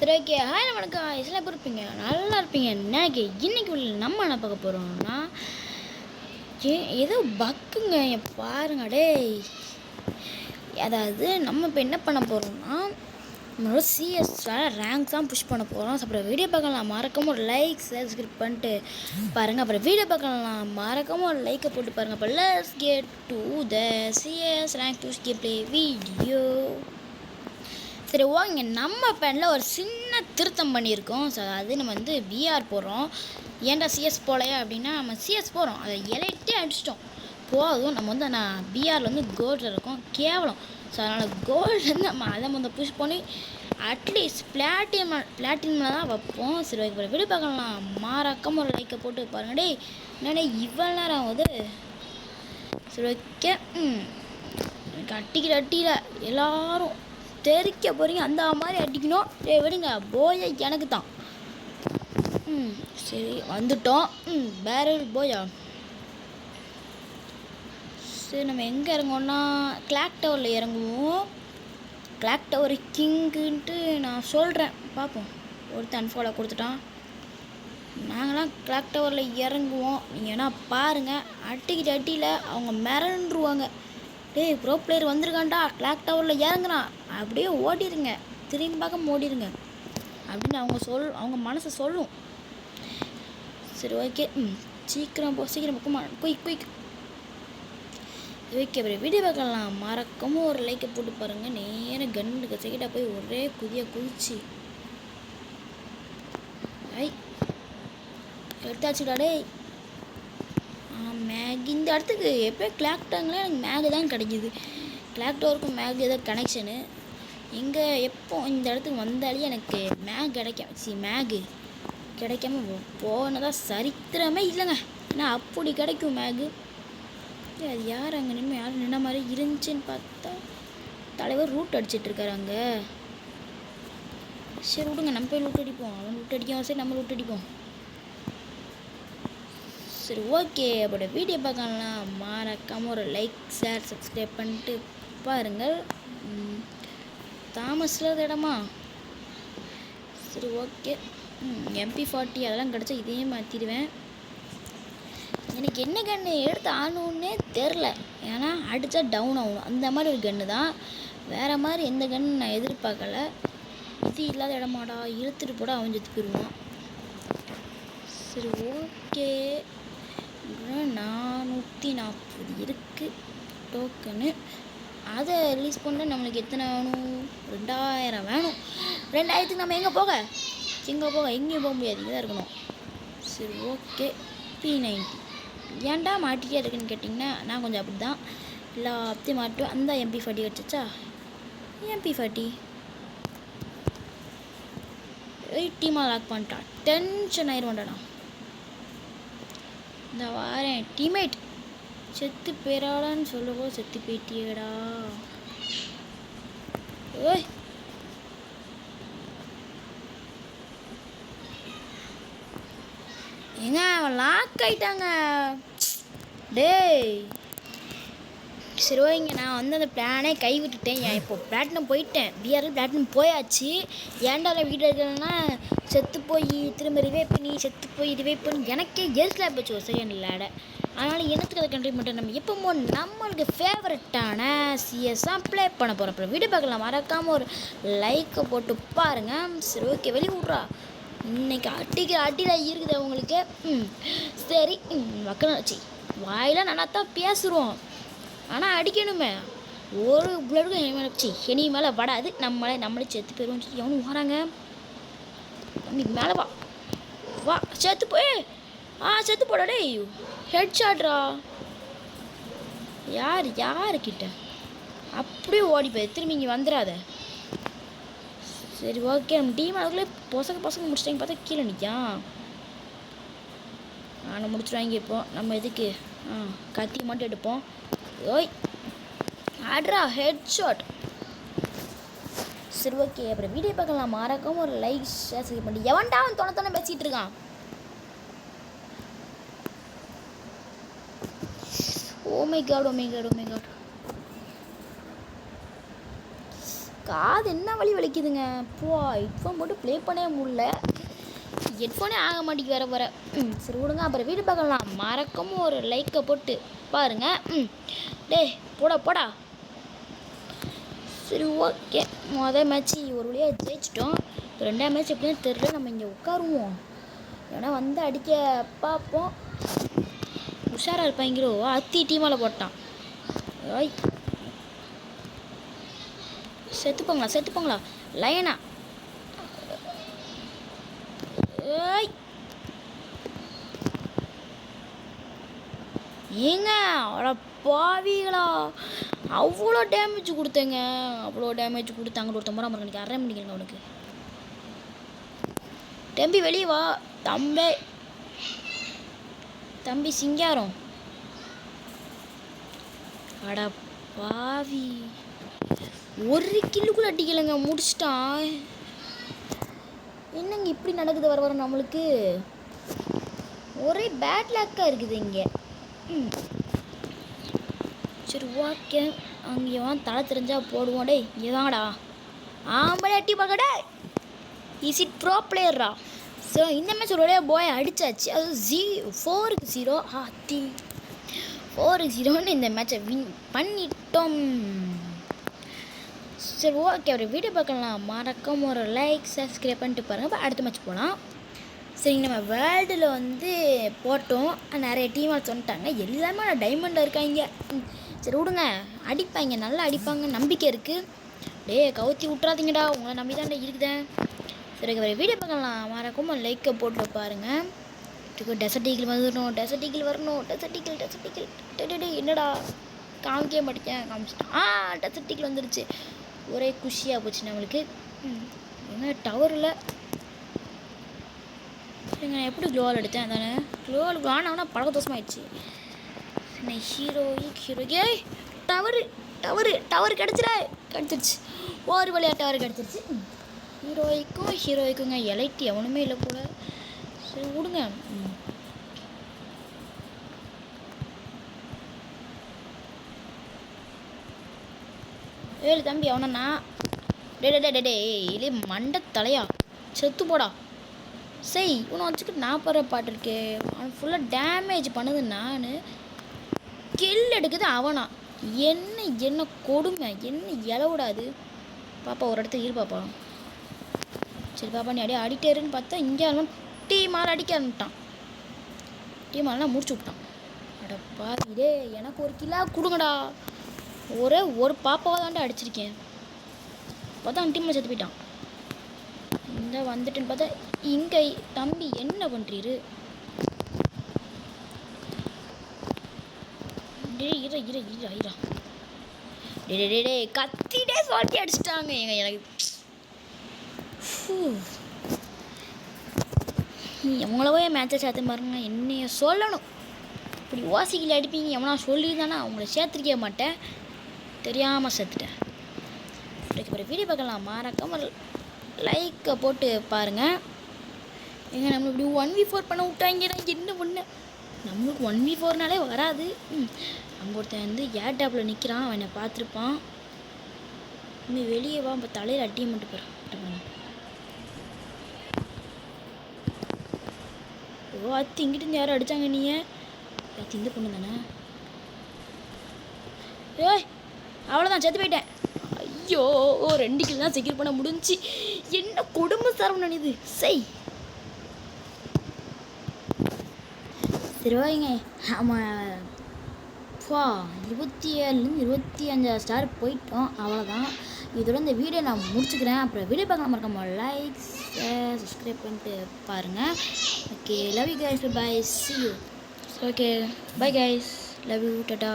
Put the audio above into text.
சரி okay. Hi வணக்கம். எல்லாம் எப்படி இருப்பீங்க? நல்லா இருப்பீங்க. இன்னைக்கு உள்ள நம்ம என்ன பார்க்க போகிறோம்னா ஏதோ பக்குங்க பாருங்க டேய். அதாவது நம்ம இப்போ என்ன பண்ண போகிறோம்னா நம்மளோட சிஎஸ்ஸால் ரேங்க் தான் புஷ் பண்ண போகிறோம். அப்புறம் வீடியோ பார்க்கலாம் மறக்காம ஒரு லைக் சப்ஸ்கிரைப் பண்ணிட்டு பாருங்கள். அப்புறம் வீடியோ பார்க்கலாம் மறக்காம ஒரு லைக்கை போட்டு பாருங்கள். அப்போ let's get to the CS rank push game play video. சரி ஓகேங்க, நம்ம பேனில் ஒரு சின்ன திருத்தம் பண்ணியிருக்கோம். ஸோ அது நம்ம வந்து பிஆர் போடுறோம். ஏன்டா சிஎஸ் போகலையா அப்படின்னா நம்ம சிஎஸ் போகிறோம், அதை எலைட்டே அடிச்சிட்டோம் போதும். நம்ம வந்து நான் பிஆரில் வந்து கோல்டில் இருக்கோம் கேவலம். ஸோ அதனால் கோல்டுலேருந்து நம்ம அதை வந்து புஷ் பண்ணி அட்லீஸ்ட் பிளாட்டினமில் தான் வைப்போம். சரி ஓகே, வீடியோ பார்க்கலாம் மறக்காம ஒரு லைக்கை போட்டு பாருங்க. டே என்னடே இவ்வளோ நேரம் ஆகுது. சரி ஓகே, அட்டிக்கல எல்லோரும் தெரிக்க போகிறீங்க அந்த மாதிரி அடிக்கணும். விடுங்க போயா எனக்கு தான். சரி வந்துட்டோம். பேரல் போயா. சரி நம்ம எங்கே இறங்குவோம்னா கிளாக் டவரில் இறங்குவோம். கிளாக் டவர் கிங்குன்ட்டு நான் சொல்கிறேன் பார்ப்போம். ஒருத்தன் அன்ஃபாலோ கொடுத்துட்டான். நாங்களாம் கிளாக் டவரில் இறங்குவோம். நீங்கள் என்ன பாருங்கள், அட்டியில் அவங்க மிரண்டுருவாங்க. டேய் ப்ரோ பிளேயர் வந்திருக்கான்டா, கிளாக் டவரில் இறங்குறான், அப்படியே ஓடிடுங்க, திரும்பி பார்க்க ஓடிடுங்க அப்படின்னு அவங்க மனசை சொல்லும். சரி ஓகே, சீக்கிரம் பக்கமா குயிக். ஓகே அப்புறம் வீடியோ பார்க்கலாம் மறக்காம ஒரு லைக்கை போட்டு பாருங்கள். நேரம் கண்ணுக்கு செகண்டாக போய் ஒரே குதிச்சு எடுத்தாச்சுடா டே. மேக் இந்த இடத்துக்கு எப்போ கிளாக் டவரில் எனக்கு மேகு தான் கிடைக்கிது. கிளாக் டவருக்கும் மேக் ஏதோ கனெக்ஷனு. எங்கே எப்போ இந்த இடத்துக்கு வந்தாலே எனக்கு மேகு கிடைக்காம போனதான் சரித்திரமே இல்லைங்க. ஏன்னா அப்படி கிடைக்கும் மேகு. அது யார் அங்கே நின்று யாரும் நின்ன மாதிரி இருந்துச்சுன்னு பார்த்தா தலைவர் ரூட் அடிச்சிட்ருக்காரு அங்கே. சரி விடுங்க, நம்ம போய் லூட் அடிப்போம். அவன் லூட் அடிக்கும், சரி நம்ம லூட் அடிப்போம். சரி ஓகே, அப்படி வீடியோ பார்க்கலாம் மறக்காமல் ஒரு லைக் ஷேர் சப்ஸ்கிரைப் பண்ணிட்டு பாருங்கள். தாமஸில் இடமா. சரி ஓகே, MP40 அதெல்லாம் கிடச்சா இதே மாற்றிடுவேன். எனக்கு என்ன கன்று எடுத்து ஆகணுன்னே தெரில. ஏன்னா அடித்தா டவுன் ஆகணும் அந்த மாதிரி ஒரு கன்று தான். வேறு மாதிரி எந்த கன்று நான் எதிர்பார்க்கல. இது இல்லாத இடமாடா, இழுத்துட்டு போட அவன் செத்து போயிடுவான். சரி ஓகே, 440 இருக்குது டோக்கனு. அதை ரிலீஸ் பண்ண நம்மளுக்கு எத்தனை வேணும்? 2000 வேணும். 2000க்கு நம்ம எங்கே போக எங்கேயும் போக முடியாது, இங்கே தான் இருக்கணும். சரி ஓகே, P90 ஏன்டா மாட்டிகிட்டே இருக்குன்னு கேட்டிங்கன்னா நான் கொஞ்சம் அப்படி தான் எல்லாத்தையும் மாட்டுவேன். அந்த MP40 கிடச்சிச்சா, MP40 டீமாக லாக் பண்ணிட்டான். டென்ஷன் ஆயிடுவான்டா. இந்த வாரேன் டீம்மேட் செத்து பேராடான்னு சொல்லவோ செத்து போயிட்டியடா. ஓய் ஏங்க அவன் லாக் ஆகிட்டாங்க டேய். சரி ஓகேங்க, நான் வந்து அந்த பிளானே கைவிட்டுட்டேன். இப்போ பிளாட்டினம் போயிட்டேன், பிஆரில் பிளாட்டினம் போயாச்சு. ஏன்டா வீடியோ இருக்கலன்னா செத்து போய் திரும்ப ரிவைவ் பண்ணி எனக்கே எரிச்சலாக போச்சு ஒரு செகண்ட் விளையாட. அதனால் எனக்கு அதை கண்டினியூ பண்ணிட்டேன். நம்ம எப்போ நம்மளுக்கு ஃபேவரட்டான சிஎஸ்ஸாக ப்ளே பண்ண போகிறோம். அப்புறம் வீடியோ பார்க்கலாம் மறக்காமல் ஒரு லைக்கை போட்டு பாருங்கள். சரி ஓகே, வெளியே விட்றா. இன்னைக்கு அட்டியில் இருக்குது அவங்களுக்கு. சரி வச்சு வாயிலாம் நல்லா தான் பேசுகிறோம், ஆனால் அடிக்கணுமே. ஒரு பிளடுக்கும் இனி மேலே வடாது. நம்மளே செத்து போயிடுவோம். எவனும் வராங்க நீ மேலே வா செத்து போய் செத்து போடா டே. ஹெட் ஷாட்ரா. யாருக்கிட்ட அப்படியே ஓடி போய் திரும்பி இங்கே வந்துடாத. சரி ஓகே, நம்ம டீம் அதுக்குள்ளே பசங்க முடிச்சிட்டாங்க. பார்த்தா கீழே நிற்கான். நான் முடிச்சுடுவாங்க. இப்போ நம்ம எதுக்கு கத்தி மட்டும் எடுப்போம். ஓய் ஆட்ரா ஹெட் ஷாட். சரி ஓகே, அப்புறம் வீடியோ பார்க்கலாம் மறக்காம ஒரு லைக் ஷேர் செய்ய பண்ணி. எவன்டா அவன் தொண பேசிகிட்டு இருக்கான். Oh my god. காது என்ன வலி வலிக்குதுங்க. போ ஹெட்ஃபோன் போட்டு ப்ளே பண்ணவே முடியல. ஹெட்ஃபோனே ஆக மாட்டேங்குது வர சரி விடுங்க. அப்புறம் வீடு பார்க்கலாம். மறக்காம ஒரு லைக்கை போட்டு பாருங்க. டேய் போடா. சரி ஓகே. மொதல் மேட்ச்சு ஒரு வழியாக ஜெயிச்சிட்டோம். இப்போ 2ஆம் மேட்ச் எப்படின்னு தெரியல. நம்ம இங்கே உட்காருவோம். ஏன்னா வந்து அடிக்க பார்ப்போம். உஷாராக இருப்பாங்கிறோ. அத்தி டீமால் போட்டான். ஓய் செத்துப்போங்களா லைனா. ஏய் ஏங்க அவ்வளோ பாவிகளா, அவ்வளோ டேமேஜ் கொடுத்தேங்க. அங்கே ஒரு தம்பரா மரணிக்கு அரை மணிக்கங்க அவனுக்கு. தம்பி வெளியே வா தம்பி சிங்காரம். அட பாவி, ஒரு கில்லுக்குள்ள அடிக்கலைங்க, முடிச்சிட்டான். என்னங்க இப்படி நடக்குது வர நம்மளுக்கு. ஒரே பேட் லாக்காக இருக்குது இங்கே. சரி ஓகே. அங்கே தலை தெரிஞ்சா போடுவோம். டே இங்கே தாங்கடா ஆம்பளை அட்டி பார்க்கடா. இஸ் இட் ப்ரோ பிளேயரா? ஸோ இந்த மேட்ச் ஒரு வழியாக போய் அடித்தாச்சு. அது 4-0. அத்தி 4-0ன்னு இந்த மேட்சை வின் பண்ணிட்டோம். சரி ஓகே. ஒரு வீடியோ பார்க்கலாம். மறக்காம ஒரு லைக் சப்ஸ்கிரைப் பண்ணிட்டு பாருங்கள். இப்போ அடுத்த மேட்ச் போகலாம். சரிங்க. நம்ம வேர்ல்டில் வந்து போட்டோம். நிறைய டீமாக சொல்லிட்டாங்க. எல்லாமே டைமண்டாக இருக்காங்க. சரி விடுங்க, அடிப்பாங்க, நல்லா அடிப்பாங்க, நம்பிக்கை இருக்குது. டே கவுத்தி விட்றாதீங்கடா, உங்களை நம்பி தான்டா இருக்குதேன். சரி வேறு வீடியோ பார்க்கலாம். மறக்காம லைக்கை போட்டு பாருங்கள். டெசர்ட் ஈகிள் வரணும். என்னடா காமிக்கவே மாட்டேன். காமிச்சிட்டான். டெசர்ட் ஈகிள் வந்துடுச்சு. ஒரே குஷியாக போச்சு நம்மளுக்கு. என்ன டவரில் சரிங்க. நான் எப்படி க்ளோவால் எடுத்தேன் அதானே. க்ளோவால் ஆனா பழக்க தோசமாயிடுச்சு. ஹீரோய்க்கு டவர் கிடச்சிருச்சு. ஒரு வழியாக டவர் கிடச்சிருச்சு. ஹீரோய்க்குங்க எலைட்டு எவனுமே இல்லை போல. சரி விடுங்க. ஏழு தம்பி அவனா. டே இல்லை மண்டை தலையா, செத்து போடா. சரி இவனை வச்சுக்கிட்டு நான் பாடுற பாட்டு இருக்கே. அவன் ஃபுல்லாக டேமேஜ் பண்ணுது. நான் கில் எடுக்குது அவனா. என்ன கொடுமை, என்ன இலவிடாது. பாப்பா ஒரு இடத்துல இரு பாப்பா. சரி பாப்பா நீ அப்படியே அடிட்டேருன்னு பார்த்தா இங்கே டீமால் அடிக்க ஆரம்பிட்டான். டீமாலாம் முடிச்சு விட்டான். அடப்பா இதே எனக்கு ஒரு கிலோ கொடுங்கடா. ஒரு பாப்பாவை தாண்டா அடிச்சிருக்கேன். பார்த்தா அவன் டீமில் செத்து போயிட்டான். இந்த வந்துட்டுன்னு பார்த்தா இங்கே தம்பி என்ன பண்ணுறீரு. இரா டே கத்திட்டே சாட்டி அடிச்சிட்டாங்க. எனக்கு எவ்வளவோ மேட்சை சேர்த்து பாருங்க. என்னைய சொல்லணும் இப்படி ஓசிக்கில் அடிப்பீங்க எவனா சொல்லியிருந்தானா அவங்கள சேர்த்துருக்கே மாட்டேன். தெரியாமல் சேர்த்துட்டேன். அப்புறம் வீடியோ பார்க்கலாம். மறக்காமல் லைக்கை போட்டு பாருங்கள். எங்க நம்ம இப்படி 1v4 பண்ண விட்டாங்கன்னா என்ன பண்ண. நம்மளுக்கு 1v4னாலே வராது. அங்கே ஒருத்தன் வந்து ஏர் டேப்பில் நிற்கிறான். அவனை பார்த்துருப்பான். இன்னும் வெளியே வா. இப்போ தலையில் அட்டியை மட்டும் போகிறான். ஓ அத்தி இங்கிட்டு யாரும் அடித்தாங்க. நீங்கள் அத்தி இந்த பொண்ணு தானே. ஏய் அவ்வளோதான், செத்து போயிட்டேன். ஐயோ 2 கிலோ தான் செக்யூர் பண்ண முடிஞ்சு. என்ன குடும்ப சரவணன் இது. சரி ஓகேங்க. ஆமாம் 27 25 ஸ்டார் போயிட்டோம். அவ்வளோதான். இதோட இந்த வீடியோ நான் முடிச்சுக்கிறேன். அப்புறம் வீடியோ பார்க்கலாம். மறக்காம லைக் சப்ஸ்கிரைப் பண்ணிட்டு பாருங்கள். Okay love you guys. Bye see you. Okay bye guys. Love you. Tata.